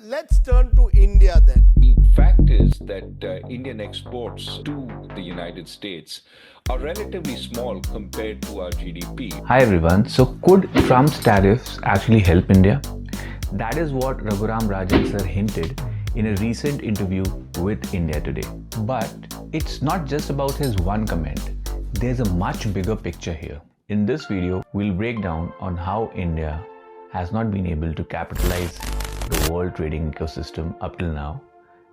let's turn to India then. The fact is that Indian exports to the United States are relatively small compared to our GDP. Hi everyone. So could Trump's tariffs actually help India? That is what Raghuram Rajan sir hinted in a recent interview with India Today. But it's not just about his one comment. There's a much bigger picture here. In this video, we'll break down on how India has not been able to capitalize the world trading ecosystem up till now,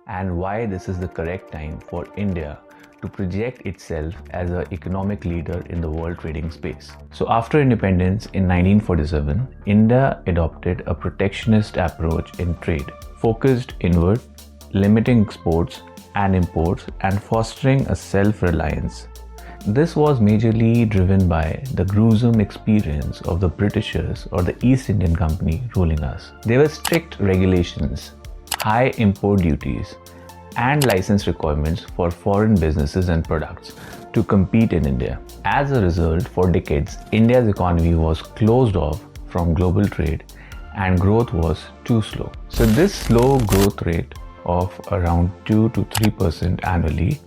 and why this is the correct time for India to project itself as an economic leader in the world trading space. So after independence in 1947, India adopted a protectionist approach in trade, focused inward, limiting exports and imports and fostering a self-reliance. This was majorly driven by the gruesome experience of the Britishers or the East Indian Company ruling us. There were strict regulations, high import duties, and license requirements for foreign businesses and products to compete in India. As a result, for decades, India's economy was closed off from global trade and growth was too slow. So this slow growth rate of around 2 to 3% annually,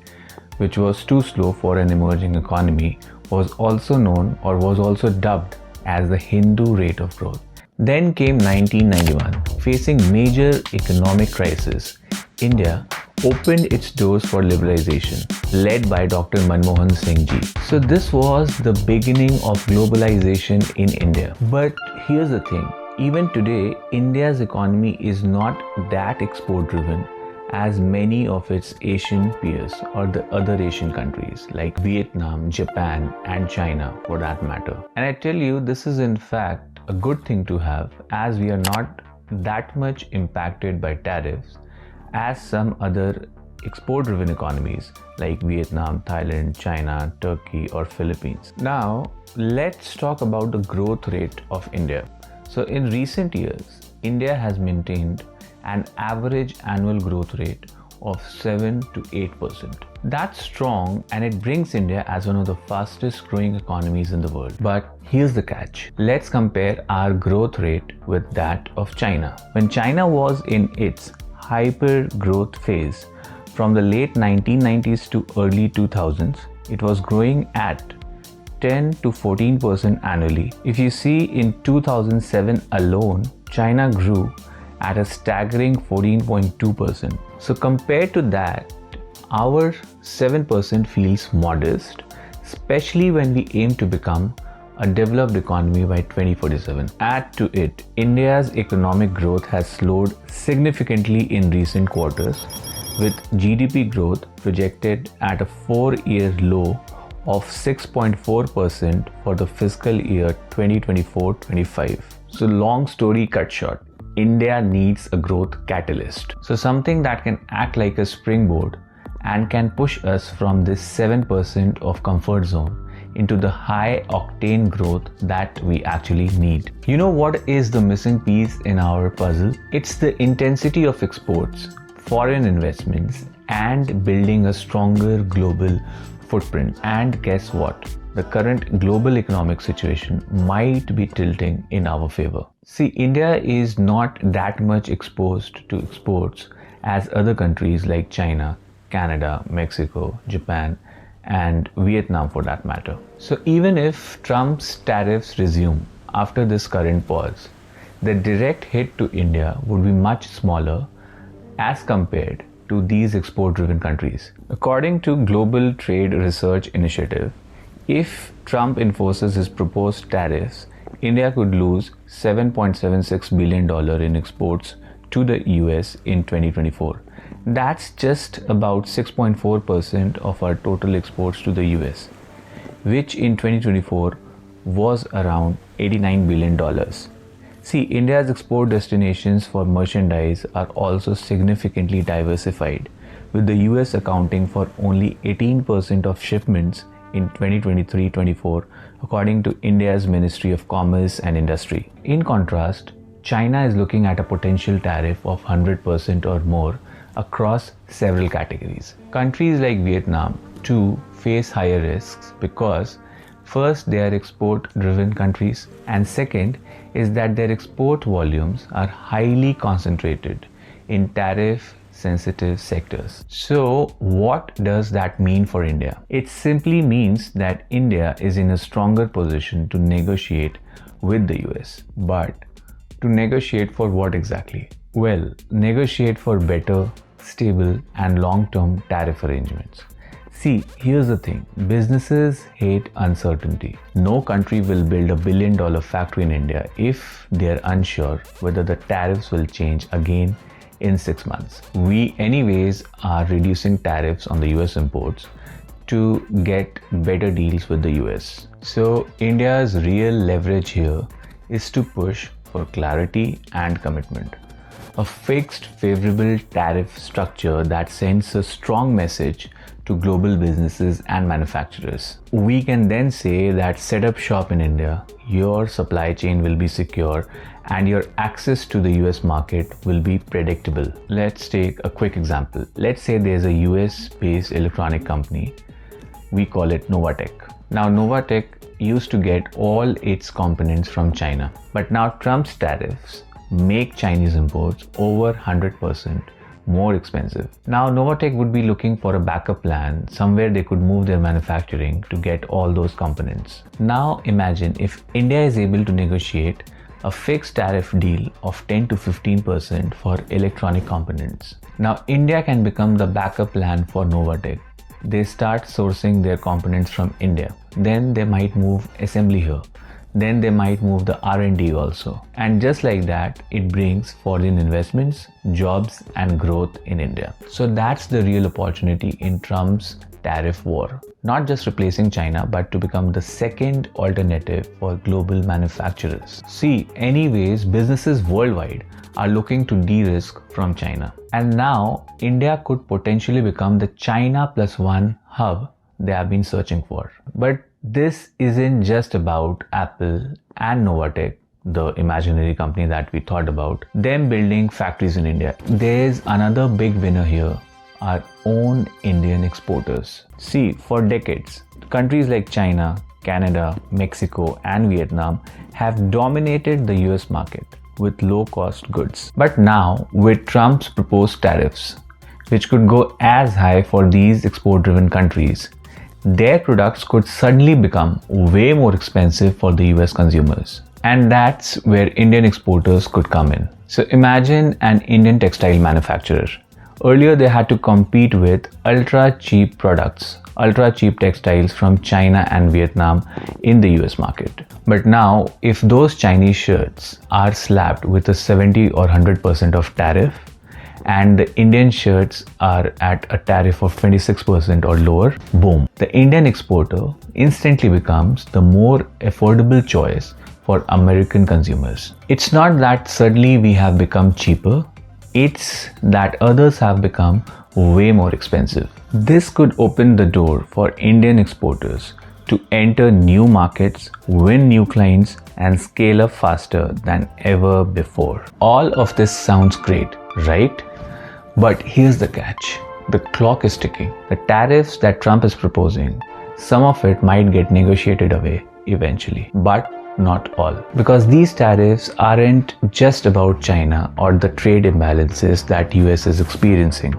which was too slow for an emerging economy, was also known or was also dubbed as the Hindu rate of growth. Then came 1991. Facing major economic crisis, India opened its doors for liberalization, led by Dr. Manmohan Singh ji. So this was the beginning of globalization in India. But here's the thing, even today, India's economy is not that export driven as many of its Asian peers or the other Asian countries like Vietnam, Japan and China for that matter. And I tell you, this is in fact a good thing to have, as we are not that much impacted by tariffs as some other export driven economies like Vietnam, Thailand, China, Turkey or Philippines. Now let's talk about the growth rate of India. So in recent years, India has maintained an average annual growth rate of 7 to 8%. That's strong and it brings India as one of the fastest growing economies in the world. But here's the catch. Let's compare our growth rate with that of China. When China was in its hyper growth phase from the late 1990s to early 2000s, it was growing at 10 to 14% annually. If you see in 2007 alone, China grew at a staggering 14.2%. So compared to that, our 7% feels modest, especially when we aim to become a developed economy by 2047. Add to it, India's economic growth has slowed significantly in recent quarters, with GDP growth projected at a 4-year low of 6.4% for the fiscal year 2024-25. So long story cut short, India needs a growth catalyst. So something that can act like a springboard and can push us from this 7% of comfort zone into the high octane growth that we actually need. You know what is the missing piece in our puzzle? It's the intensity of exports, foreign investments, and building a stronger global footprint. And guess what? The current global economic situation might be tilting in our favor. See, India is not that much exposed to exports as other countries like China, Canada, Mexico, Japan, and Vietnam for that matter. So even if Trump's tariffs resume after this current pause, the direct hit to India would be much smaller as compared to these export-driven countries. According to Global Trade Research Initiative, if Trump enforces his proposed tariffs, India could lose $7.76 billion in exports to the US in 2024. That's just about 6.4% of our total exports to the US, which in 2024 was around $89 billion. See, India's export destinations for merchandise are also significantly diversified, with the US accounting for only 18% of shipments in 2023-24, according to India's Ministry of Commerce and Industry. In contrast, China is looking at a potential tariff of 100% or more across several categories. Countries like Vietnam too face higher risks because first, they are export-driven countries, and second is that their export volumes are highly concentrated in tariff sensitive sectors. So what does that mean for India? It simply means that India is in a stronger position to negotiate with the US. But to negotiate for what exactly? Well, negotiate for better, stable and long-term tariff arrangements. See, here's the thing. Businesses hate uncertainty. No country will build $1 billion factory in India if they're unsure whether the tariffs will change again in 6 months. We anyways are reducing tariffs on the US imports to get better deals with the US. So India's real leverage here is to push for clarity and commitment. A fixed favorable tariff structure that sends a strong message to global businesses and manufacturers. We can then say that set up shop in India, your supply chain will be secure and your access to the US market will be predictable. Let's take a quick example. Let's say there's a US based electronic company. We call it Novatech. Now Novatech used to get all its components from China, but now Trump's tariffs make Chinese imports over 100% more expensive. Now Novatech would be looking for a backup plan, somewhere they could move their manufacturing to get all those components. Now imagine if India is able to negotiate a fixed tariff deal of 10 to 15% for electronic components. Now India can become the backup plan for Novatech. They start sourcing their components from India. Then they might move assembly here. Then they might move the R&D also. And just like that, it brings foreign investments, jobs and growth in India. So that's the real opportunity in Trump's tariff war. Not just replacing China, but to become the second alternative for global manufacturers. See, anyways, businesses worldwide are looking to de-risk from China. And now, India could potentially become the China plus one hub they have been searching for. But this isn't just about Apple and Novatech, the imaginary company that we thought about, them building factories in India. There's another big winner here, our own Indian exporters. See, for decades, countries like China, Canada, Mexico and Vietnam have dominated the US market with low-cost goods. But now, with Trump's proposed tariffs, which could go as high for these export-driven countries, their products could suddenly become way more expensive for the US consumers. And that's where Indian exporters could come in. So imagine an Indian textile manufacturer. Earlier they had to compete with ultra cheap products, ultra cheap textiles from China and Vietnam in the US market. But now, if those Chinese shirts are slapped with a 70 or 100% of tariff, and the Indian shirts are at a tariff of 26% or lower, boom, the Indian exporter instantly becomes the more affordable choice for American consumers. It's not that suddenly we have become cheaper, it's that others have become way more expensive. This could open the door for Indian exporters to enter new markets, win new clients, and scale up faster than ever before. All of this sounds great, right? But here's the catch. The clock is ticking. The tariffs that Trump is proposing, some of it might get negotiated away eventually, but not all. Because these tariffs aren't just about China or the trade imbalances that US is experiencing.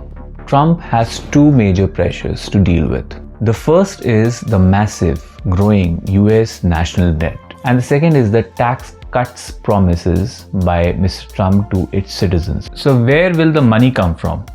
Trump has two major pressures to deal with. The first is the massive, growing US national debt. And the second is the tax cuts promises by Mr. Trump to its citizens. So where will the money come from?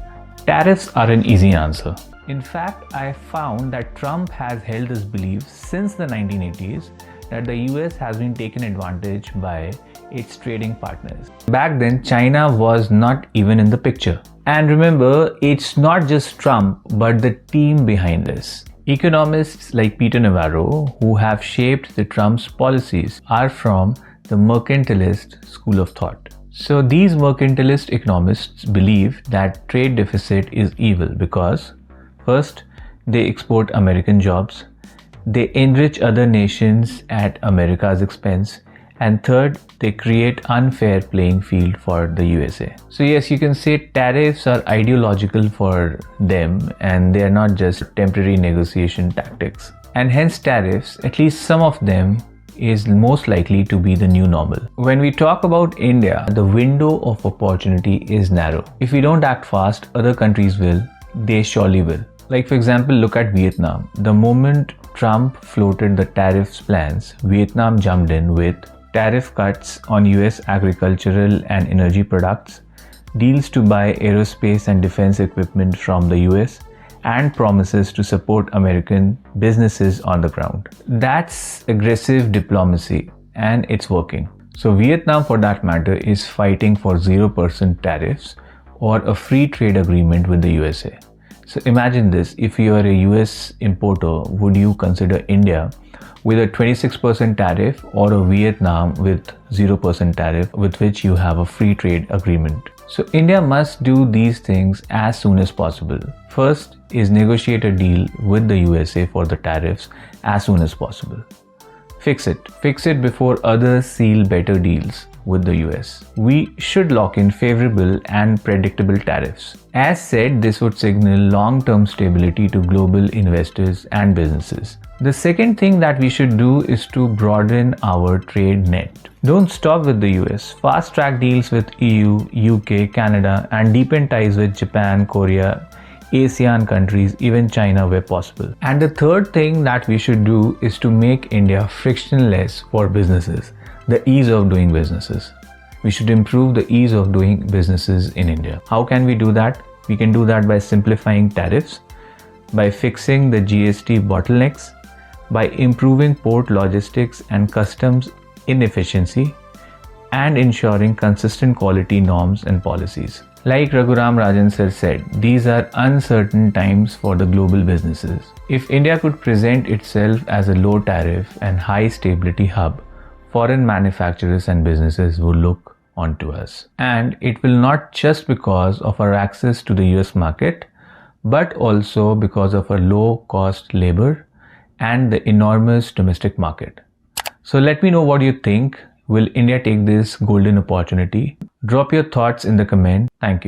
Tariffs are an easy answer. In fact, I found that Trump has held this belief since the 1980s that the US has been taken advantage by its trading partners. Back then, China was not even in the picture. And remember, it's not just Trump, but the team behind this. Economists like Peter Navarro, who have shaped the Trump's policies, are from the mercantilist school of thought. So these mercantilist economists believe that trade deficit is evil because, first, they export American jobs, they enrich other nations at America's expense, and third, they create unfair playing field for the USA. So yes, you can say tariffs are ideological for them and they are not just temporary negotiation tactics. And hence tariffs, at least some of them, is most likely to be the new normal. When we talk about India, the window of opportunity is narrow. If we don't act fast, other countries will. They surely will. Like for example, look at Vietnam. The moment Trump floated the tariffs plans, Vietnam jumped in with tariff cuts on US agricultural and energy products, deals to buy aerospace and defense equipment from the US, and promises to support American businesses on the ground. That's aggressive diplomacy, and it's working. So Vietnam, for that matter, is fighting for 0% tariffs or a free trade agreement with the USA. So imagine this, if you are a US importer, would you consider India with a 26% tariff or a Vietnam with 0% tariff with which you have a free trade agreement? So India must do these things as soon as possible. First is negotiate a deal with the USA for the tariffs as soon as possible. Fix it before others seal better deals with the US. We should lock in favorable and predictable tariffs. As said, this would signal long-term stability to global investors and businesses. The second thing that we should do is to broaden our trade net. Don't stop with the US. Fast-track deals with EU, UK, Canada, and deepen ties with Japan, Korea, ASEAN countries, even China where possible. And the third thing that we should do is to make India frictionless for businesses, the ease of doing businesses. We should improve the ease of doing businesses in India. How can we do that? We can do that by simplifying tariffs, by fixing the GST bottlenecks, by improving port logistics and customs inefficiency, and ensuring consistent quality norms and policies. Like Raghuram Rajan sir said, these are uncertain times for the global businesses. If India could present itself as a low tariff and high stability hub, foreign manufacturers and businesses will look onto us. And it will not just because of our access to the US market, but also because of our low cost labor and the enormous domestic market. So let me know what you think. Will India take this golden opportunity? Drop your thoughts in the comment. Thank you.